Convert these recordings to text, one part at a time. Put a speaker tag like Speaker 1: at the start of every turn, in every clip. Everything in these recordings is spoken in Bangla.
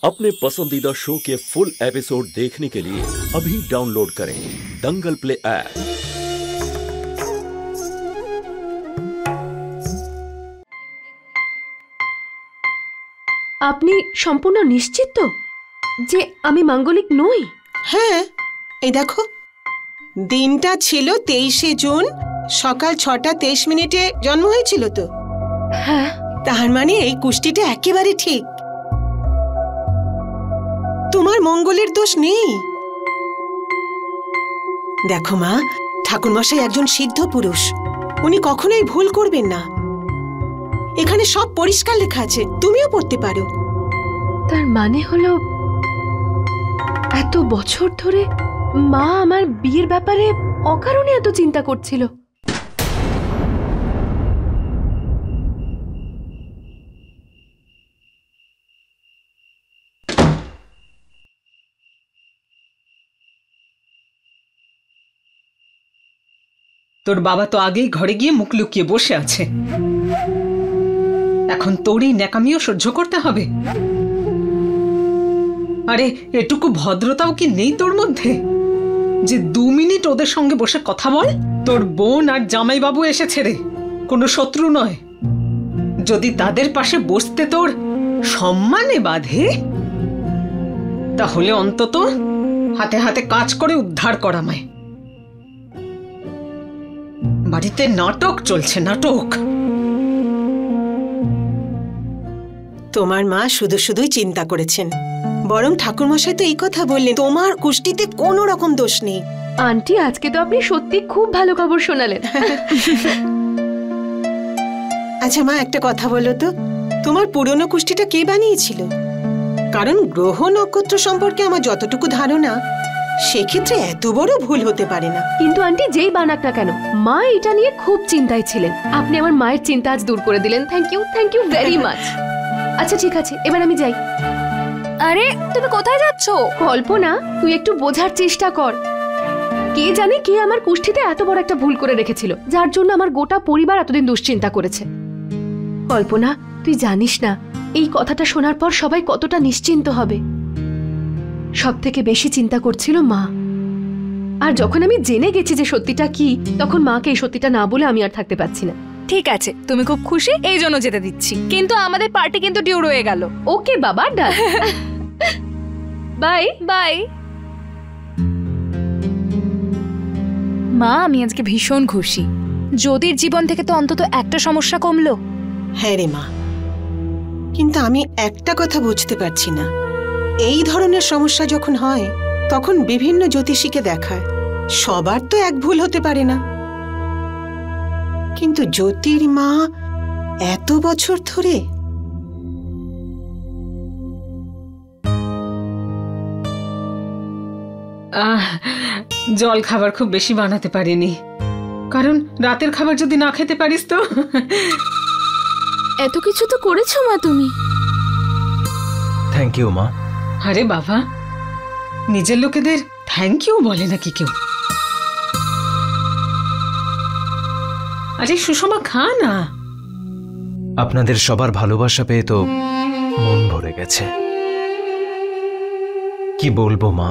Speaker 1: अपने पसंदीदा शो के फुल एपिसोड देखने के लिए अभी डाउनलोड करें दंगल प्ले ऐप।
Speaker 2: আপনি সম্পূর্ণ নিশ্চিত তো যে আমি মাঙ্গলিক নই?
Speaker 3: হ্যাঁ, এই দেখো, দিনটা ছিল 23শে জুন, সকাল 6টা 23 মিনিটে জন্ম হয়েছিল তো।
Speaker 2: হ্যাঁ,
Speaker 3: তার মানে এই কুষ্টিটা একেবারে ঠিক। তোমার মঙ্গলের দোষ নেই। দেখো মা, ঠাকুরমশাই একজন সিদ্ধ পুরুষ, উনি কখনোই ভুল করবেন না। এখানে সব পরিষ্কার লেখা আছে, তুমিও পড়তে পারো।
Speaker 2: তার মানে হলো এত বছর ধরে মা আমার বিয়ের ব্যাপারে অকারণে এত চিন্তা করছিল।
Speaker 4: তোর বাবা তো আগেই ঘরে গিয়ে মুখ লুকিয়ে বসে আছে, এখন তোরই ন্যাকামিও সহ্য করতে হবে। আরে এটুকু ভদ্রতাও কি নেই তোর মধ্যে যে 2 মিনিট ওদের সঙ্গে বসে কথা বল? তোর বোন আর জামাইবাবু এসেছে রে, কোনো শত্রু নয়। যদি তাদের পাশে বসতে তোর সম্মানে বাঁধে, তাহলে অন্তত হাতে হাতে কাজ করে উদ্ধার করা আমায়। বাড়িতে নাটক চলছে, নাটক।
Speaker 3: তোমার মা শুধু শুধুই চিন্তা করেছেন, বরং ঠাকুরমশাই তো এই কথা বললেন তোমার কুষ্টিতে কোনো রকম দোষ নেই।
Speaker 2: আন্টি, আজকে তো আপনি সত্যি খুব ভালো খবর শোনালেন।
Speaker 3: আচ্ছা মা, একটা কথা বলো তো, তোমার পুরনো কুষ্টিটা কে বানিয়েছিল? কারণ গ্রহ নক্ষত্র সম্পর্কে আমার যতটুকু ধারণা, সেক্ষেত্রে এত বড় ভুল হতে পারে না।
Speaker 2: কিন্তু আন্টি, যেই বানাক না কেন, মা এটা নিয়ে খুব চিন্তায় ছিলেন। আপনি আমার মায়ের চিন্তা আজ দূর করে দিলেন। Thank you very much. আচ্ছা ঠিক আছে, এবার আমি যাই।
Speaker 5: আরে তুমি কোথায় যাচ্ছ?
Speaker 2: কল্পনা, তুই একটু বোঝার চেষ্টা কর। কে জানে কে আমার কুষ্ঠিতে এত বড় একটা ভুল করে রেখেছিল, যার জন্য আমার গোটা পরিবার এতদিন দুশ্চিন্তা করেছে। কল্পনা, তুই জানিস না এই কথাটা শোনার পর সবাই কতটা নিশ্চিন্ত হবে। সব থেকে বেশি চিন্তা করছিল মা। আর যখন আমি জেনে গেছি যে সত্যিটা কি, তখন মাকে এই সত্যিটা না বলে আমি আর থাকতে পারছি না।
Speaker 5: ঠিক আছে, তুমি খুব খুশি এই জন্য যেতে দিচ্ছি, কিন্তু আমাদের পার্টি কিন্তু ডিউ রয়ে গেল।
Speaker 2: ওকে বাবা, ডান। Bye
Speaker 5: bye. মা, আমি আজকে ভীষণ খুশি। জ্যোতির জীবন থেকে তো অন্তত একটা সমস্যা কমলো।
Speaker 3: হ্যাঁ রে মা, কিন্তু আমি একটা কথা বুঝতে পারছি না, এই ধরনের সমস্যা যখন হয় তখন বিভিন্ন জ্যোতিষীকে দেখায়, সবার তো এক ভুল হতে পারে না। কিন্তু জ্যোতির মা এত বছর ধরে।
Speaker 4: জল খাবার খুব বেশি বানাতে পারিনি, কারণ রাতের খাবার যদি না খেতে পারিস তো।
Speaker 5: এত কিছু তো করেছো মা তুমি।
Speaker 6: থ্যাংক ইউ মা।
Speaker 4: আরে বাবা, নিজের লোকেদের থ্যাংক ইউ বলে নাকি কেউ? আরে সুষমা, খা না।
Speaker 6: আপনাদের সবার ভালোবাসা পেয়ে তো মন ভরে গেছে। কি বলবো মা,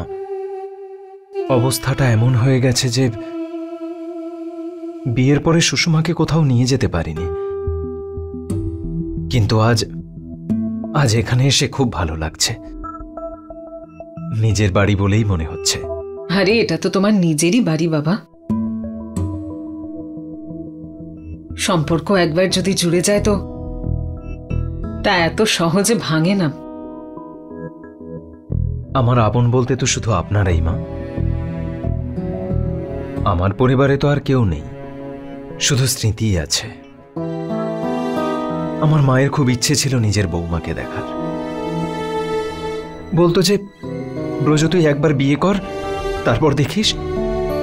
Speaker 6: অবস্থাটা এমন হয়ে গেছে যে বিয়ের পরে সুষমাকে কোথাও নিয়ে যেতে পারিনি, কিন্তু আজ এখানে এসে খুব ভালো লাগছে। নিজের বাড়ি বলেই মনে হচ্ছে।
Speaker 4: আরে এটা তো তোমার নিজেরই বাড়ি বাবা। সম্পর্ক একবার যদি জুড়ে যায় তো তা এত সহজে ভাঙে না।
Speaker 6: আমার আপন বলতে তো শুধু আপনারাই মা। আমার পরিবারে তো আর কেউ নেই, শুধু স্মৃতিই আছে। আমার মায়ের খুব ইচ্ছে ছিল নিজের বৌমাকে দেখার। বলতো যে ব্রজ, তুই একবার বিয়ে কর, তারপর দেখিস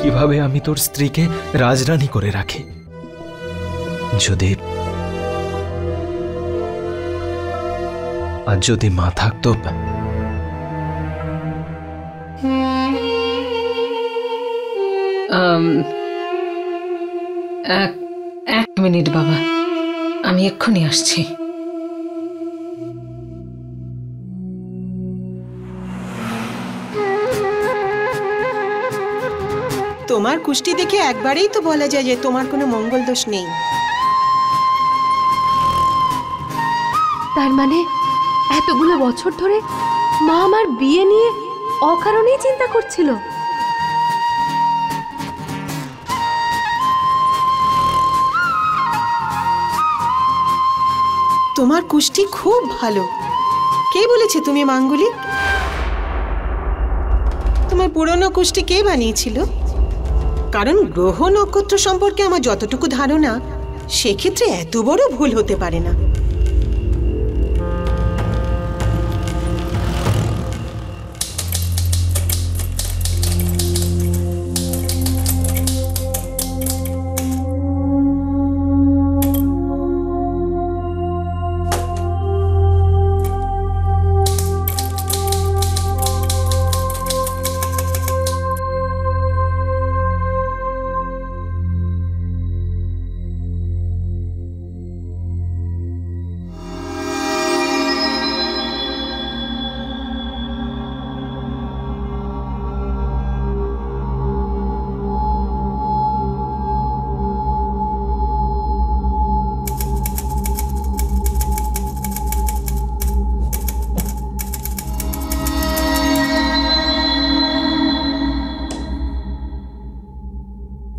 Speaker 6: কিভাবে আমি তোর স্ত্রীকে রাজরানী করে রাখি। যদি মা থাকতো।
Speaker 4: এক মিনিট বাবা, আমি এক্ষুনি আসছি।
Speaker 3: তোমার কুষ্টি দেখে একবারেই তো বলা যায় যে তোমার কোনো মঙ্গল দোষ নেই।
Speaker 2: তার মানে এতগুলো বছর ধরে মা আমার বিয়ে নিয়ে অকারণেই চিন্তা করছিল।
Speaker 3: তোমার কুষ্টি খুব ভালো। কে বলেছে তুমি মাঙ্গলিক? তোমার পুরনো কুষ্টি কে বানিয়েছিল? কারণ গ্রহ নক্ষত্র সম্পর্কে আমার যতটুকু ধারণা, সেক্ষেত্রে এত বড় ভুল হতে পারে না।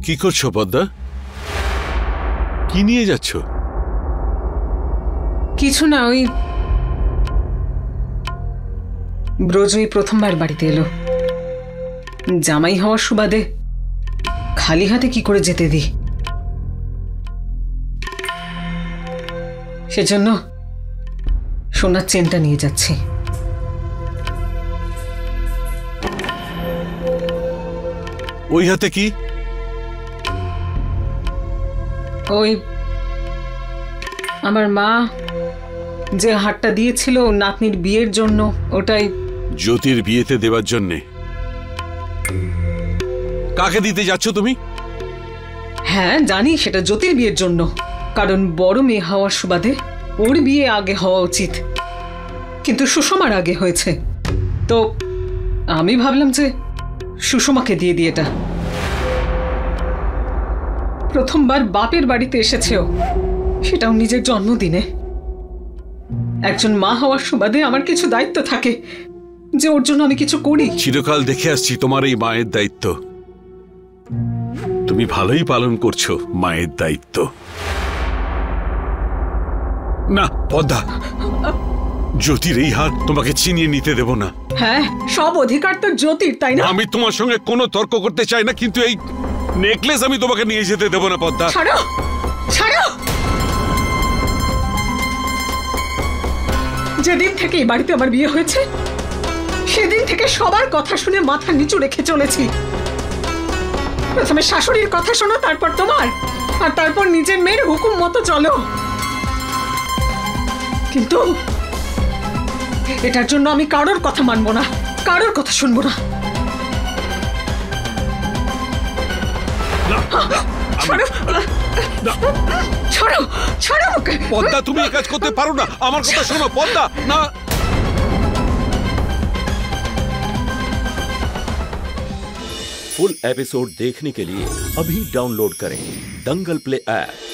Speaker 7: কি করছো পদ্মা? কি নিয়ে যাচ্ছ?
Speaker 4: কিছু না, ওই ব্রজই প্রথমবার বাড়িতে এলো। জামাই হওয়ার সুবাদে খালি হাতে কি করে যেতে দিই, সেজন্য সোনার চেনটা নিয়ে যাচ্ছি।
Speaker 7: ওই হাতে কি?
Speaker 4: ওই আমার মা যে হারটা দিয়েছিল নাতনির বিয়ের জন্য, ওটাই।
Speaker 7: জ্যোতির বিয়েতে দেওয়ার জন্যে? কাকে দিতে যাচ্ছ তুমি?
Speaker 4: হ্যাঁ জানি, সেটা জ্যোতির বিয়ের জন্য। কারণ বড় মেয়ে হওয়ার সুবাদে ওর বিয়ে আগে হওয়া উচিত, কিন্তু সুষমার আগে হয়েছে। তো আমি ভাবলাম যে সুষমাকে দিয়ে দিই এটা। প্রথমবার বাপের বাড়িতে এসেছেও, সেটাও নিজের জন্মদিনে। একজন মা হওয়ার সুবাদে আমার কিছু দায়িত্ব থাকে যে ওর জন্য আমি কিছু করি।
Speaker 7: চিরকাল দেখে আসছি তোমার এই মায়ের দায়িত্ব। তুমি ভালোই পালন করছো মায়ের দায়িত্ব। না পদ্মা, জ্যোতির এই হার তোমাকে ছিনিয়ে নিতে দেব না।
Speaker 4: হ্যাঁ, সব অধিকার তো জ্যোতির, তাই না?
Speaker 7: আমি তোমার সঙ্গে কোনো তর্ক করতে চাই না, কিন্তু এই নেকলেস আমি তোমাকে নিয়ে যেতে দেব না পদ্মা।
Speaker 4: ছাড়ো, ছাড়ো। যেদিন থেকে এই বাড়িতে আমার বিয়ে হয়েছে, সেদিন থেকে সবার কথা শুনে মাথা নিচু রেখে চলেছি। প্রথমে শাশুড়ির কথা শোনো, তারপর তোমার, আর তারপর নিজের মেয়ের হুকুম মতো চলো। কিন্তু এটার জন্য আমি কারোর কথা মানবো না, কারোর কথা শুনবো না। ছাড়ো, ছাড়ো
Speaker 7: পদ্মা, তুমি এই কাজ করতে পারো না। আমার কথা শোনো পদ্মা। না,
Speaker 1: फुल एपिसोड देखने के लिए अभी डाउनलोड करें दंगल प्ले ऐप।